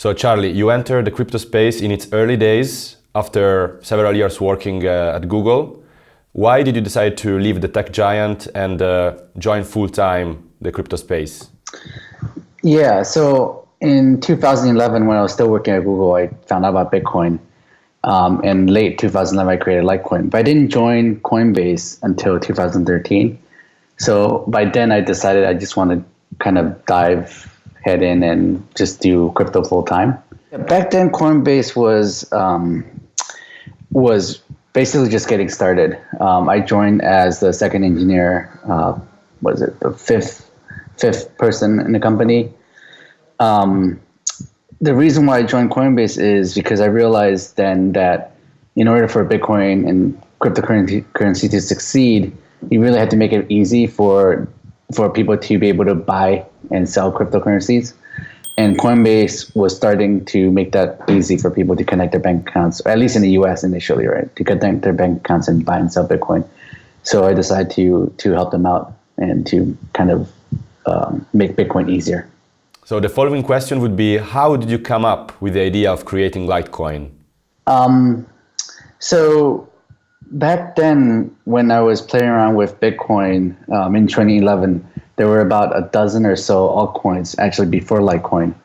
So Charlie, you entered the crypto space in its early days after several years working at Google. Why did you decide to leave the tech giant and join full-time the crypto space? Yeah, so in 2011, when I was still working at Google, I found out about Bitcoin. In late 2011, I created Litecoin, but I didn't join Coinbase until 2013. So by then, I decided I just want to kind of dive head in and just do crypto full time. Back then, Coinbase was basically just getting started. I joined as the second engineer. Was it the fifth person in the company? The reason why I joined Coinbase is because I realized then that in order for Bitcoin and cryptocurrency to succeed, you really have to make it easy for people to be able to buy and sell cryptocurrencies. And Coinbase was starting to make that easy for people to connect their bank accounts, or at least in the US initially, right? To connect their bank accounts and buy and sell Bitcoin. So I decided to help them out and to kind of make Bitcoin easier. So the following question would be, how did you come up with the idea of creating Litecoin? So back then, when I was playing around with Bitcoin in 2011, there were about a dozen or so altcoins actually before Litecoin.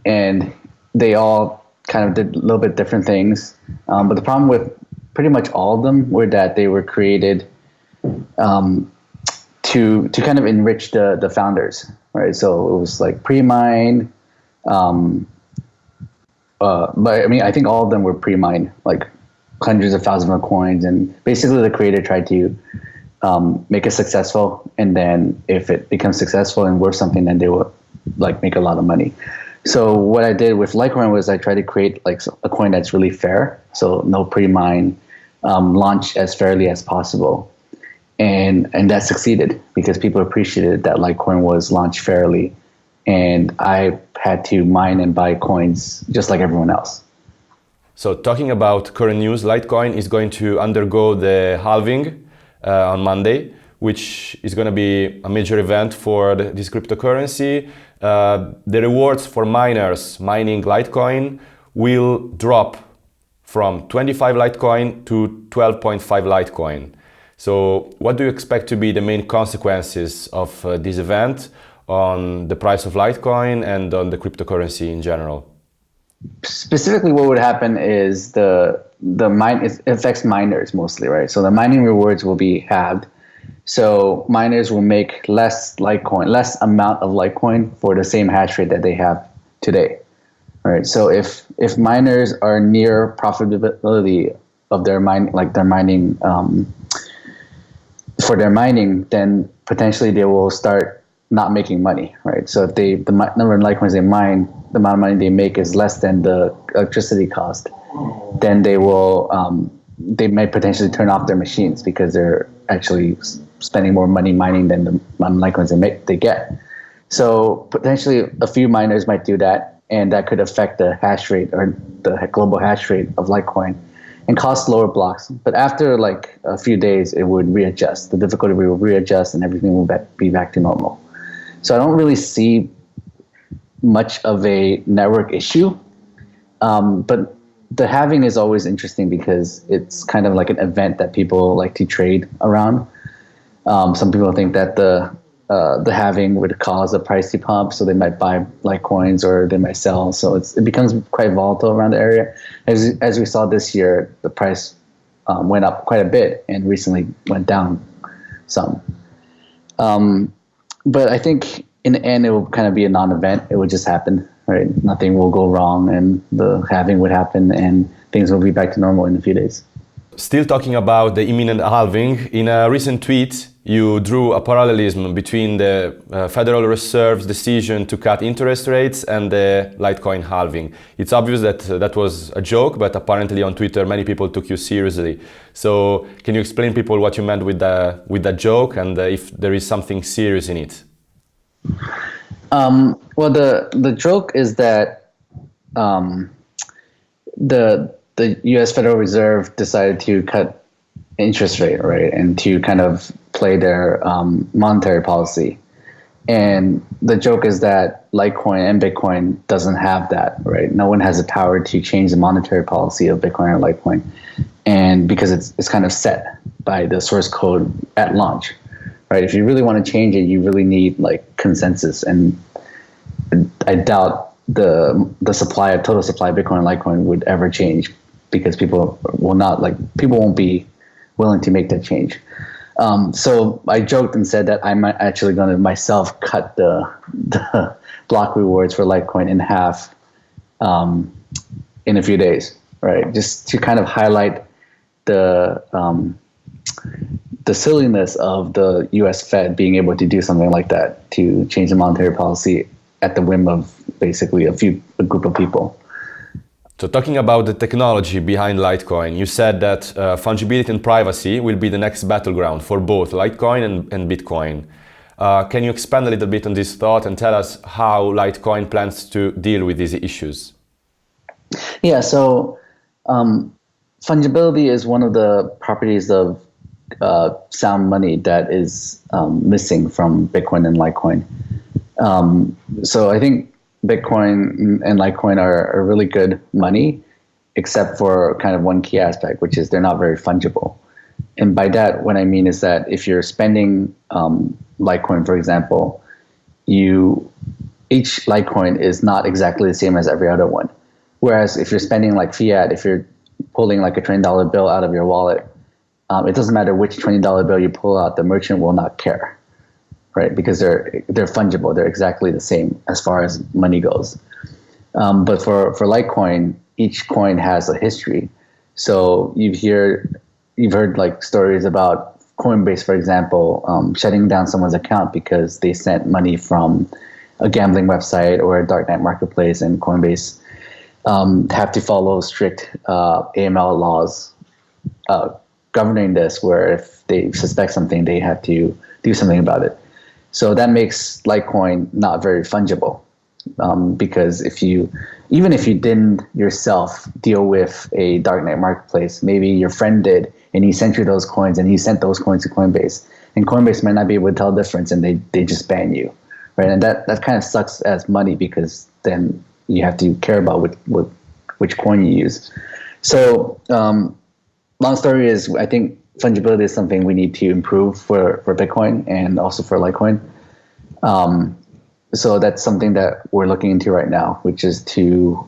And they all kind of did a little bit different things. But the problem with pretty much all of them were that they were created to kind of enrich the founders, right? So it was like pre-mined, but I mean, I think all of them were pre-mined, like hundreds of thousands of coins, and basically the creator tried to make it successful, and then if it becomes successful and worth something, then they will like make a lot of money. So what I did with Litecoin was I tried to create like a coin that's really fair, so no pre-mine, launch as fairly as possible. And that succeeded because people appreciated that Litecoin was launched fairly, and I had to mine and buy coins just like everyone else. So talking about current news, Litecoin is going to undergo the halving on Monday, which is going to be a major event for this cryptocurrency. The rewards for miners mining Litecoin will drop from 25 Litecoin to 12.5 Litecoin. So what do you expect to be the main consequences of this event on the price of Litecoin and on the cryptocurrency in general? Specifically, what would happen is it affects miners mostly, right? So the mining rewards will be halved. So miners will make less amount of Litecoin for the same hash rate that they have today. All right. So if miners are near profitability of their mining for their mining, then potentially they will start not making money, right? So if the number of Litecoins they mine, the amount of money they make is less than the electricity cost, then they might potentially turn off their machines because they're actually spending more money mining than the amount of Litecoins they get. So potentially a few miners might do that, and that could affect the hash rate or the global hash rate of Litecoin and cost lower blocks. But after like a few days, it would readjust. The difficulty will readjust and everything will be back to normal. So I don't really see much of a network issue. But the halving is always interesting because it's kind of like an event that people like to trade around. Some people think that the halving would cause the price to pump, so they might buy Litecoins or they might sell. So it becomes quite volatile around the area. As we saw this year, the price went up quite a bit and recently went down some. But I think in the end, it will kind of be a non-event. It would just happen, right? Nothing will go wrong, and the halving would happen, and things will be back to normal in a few days. Still talking about the imminent halving, in a recent tweet, you drew a parallelism between the Federal Reserve's decision to cut interest rates and the Litecoin halving. It's obvious that that was a joke, but apparently on Twitter many people took you seriously. So can you explain people what you meant with that joke and if there is something serious in it? Well, the joke is that the U.S. Federal Reserve decided to cut interest rate, right, and to kind of play their monetary policy. And the joke is that Litecoin and Bitcoin doesn't have that, right? No one has the power to change the monetary policy of Bitcoin or Litecoin. And because it's kind of set by the source code at launch, right? If you really want to change it, you really need like consensus. And I doubt the total supply of Bitcoin and Litecoin would ever change, because people won't be willing to make that change. So I joked and said that I'm actually going to myself cut the block rewards for Litecoin in half in a few days, right? Just to kind of highlight the silliness of the U.S. Fed being able to do something like that, to change the monetary policy at the whim of basically a group of people. So talking about the technology behind Litecoin, you said that fungibility and privacy will be the next battleground for both Litecoin and Bitcoin. Can you expand a little bit on this thought and tell us how Litecoin plans to deal with these issues? Yeah, so fungibility is one of the properties of sound money that is missing from Bitcoin and Litecoin. So I think Bitcoin and Litecoin are really good money, except for kind of one key aspect, which is they're not very fungible. And by that, what I mean is that if you're spending Litecoin, for example, each Litecoin is not exactly the same as every other one. Whereas if you're spending like fiat, if you're pulling like a $20 bill out of your wallet, it doesn't matter which $20 bill you pull out, the merchant will not care. Right, because they're fungible, they're exactly the same as far as money goes. But for Litecoin, each coin has a history. So you've heard like stories about Coinbase, for example, shutting down someone's account because they sent money from a gambling website or a darknet marketplace, and Coinbase have to follow strict AML laws governing this, where if they suspect something, they have to do something about it. So that makes Litecoin not very fungible, because even if you didn't yourself deal with a darknet marketplace, maybe your friend did, and he sent you those coins, and he sent those coins to Coinbase, and Coinbase might not be able to tell the difference, and they just ban you, right? And that kind of sucks as money, because then you have to care about which coin you use. So long story is, I think fungibility is something we need to improve for Bitcoin and also for Litecoin. So that's something that we're looking into right now, which is to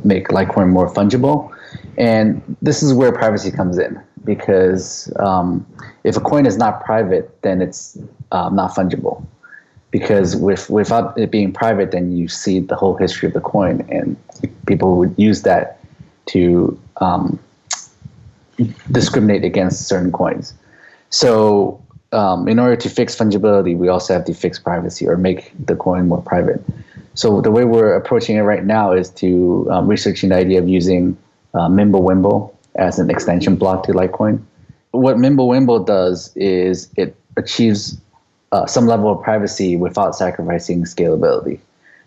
make Litecoin more fungible. And this is where privacy comes in, because if a coin is not private, then it's not fungible. Because without it being private, then you see the whole history of the coin, and people would use that to discriminate against certain coins. So in order to fix fungibility, we also have to fix privacy, or make the coin more private. So the way we're approaching it right now is to researching the idea of using Mimblewimble as an extension block to Litecoin. What Mimblewimble does is it achieves some level of privacy without sacrificing scalability.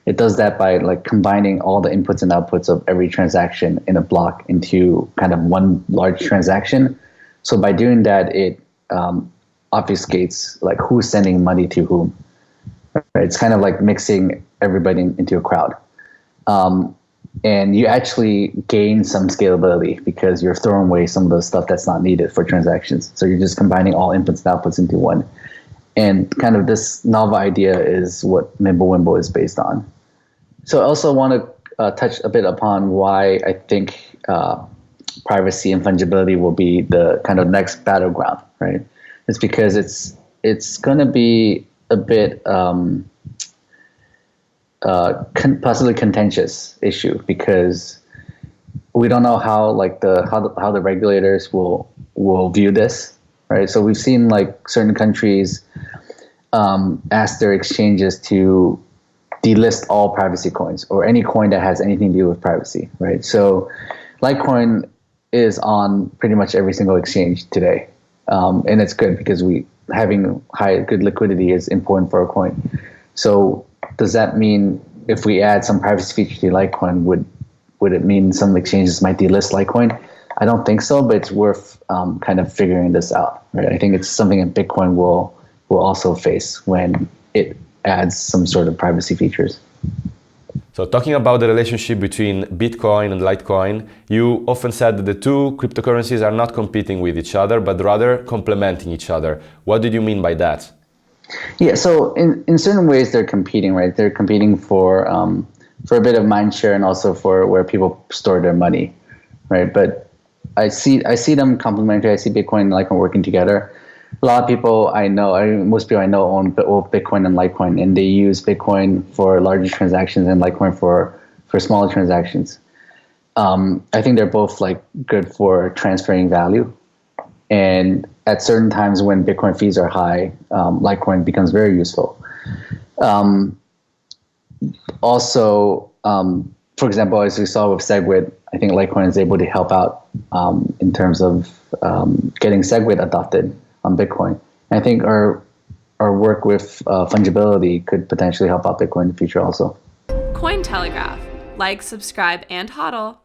It does that by like combining all the inputs and outputs of every transaction in a block into kind of one large transaction. So by doing that, it obfuscates like who's sending money to whom. Right? It's kind of like mixing everybody into a crowd. And you actually gain some scalability because you're throwing away some of the stuff that's not needed for transactions. So you're just combining all inputs and outputs into one. And kind of this novel idea is what Mimblewimble is based on. So I also want to touch a bit upon why I think privacy and fungibility will be the kind of next battleground, right? It's because it's going to be a bit possibly contentious issue, because we don't know how the regulators will view this, right? So we've seen like certain countries ask their exchanges to delist all privacy coins, or any coin that has anything to do with privacy, right? So Litecoin is on pretty much every single exchange today, and it's good because having good liquidity is important for a coin. So does that mean if we add some privacy feature to Litecoin, would it mean some exchanges might delist Litecoin? I don't think so, but it's worth kind of figuring this out, right? I think it's something that Bitcoin will also face when it adds some sort of privacy features. So talking about the relationship between Bitcoin and Litecoin, you often said that the two cryptocurrencies are not competing with each other, but rather complementing each other. What did you mean by that? Yeah, so in certain ways they're competing, right? They're competing for a bit of mind share and also for where people store their money, right? But I see them complementary. I see Bitcoin and Litecoin working together. A lot of people I know, most people I know own both Bitcoin and Litecoin, and they use Bitcoin for larger transactions and Litecoin for smaller transactions. I think they're both like good for transferring value. And at certain times when Bitcoin fees are high, Litecoin becomes very useful. Also, for example, as we saw with SegWit, I think Litecoin is able to help out in terms of getting SegWit adopted on Bitcoin. And I think our work with fungibility could potentially help out Bitcoin in the future also. Cointelegraph. Like, subscribe, and hodl.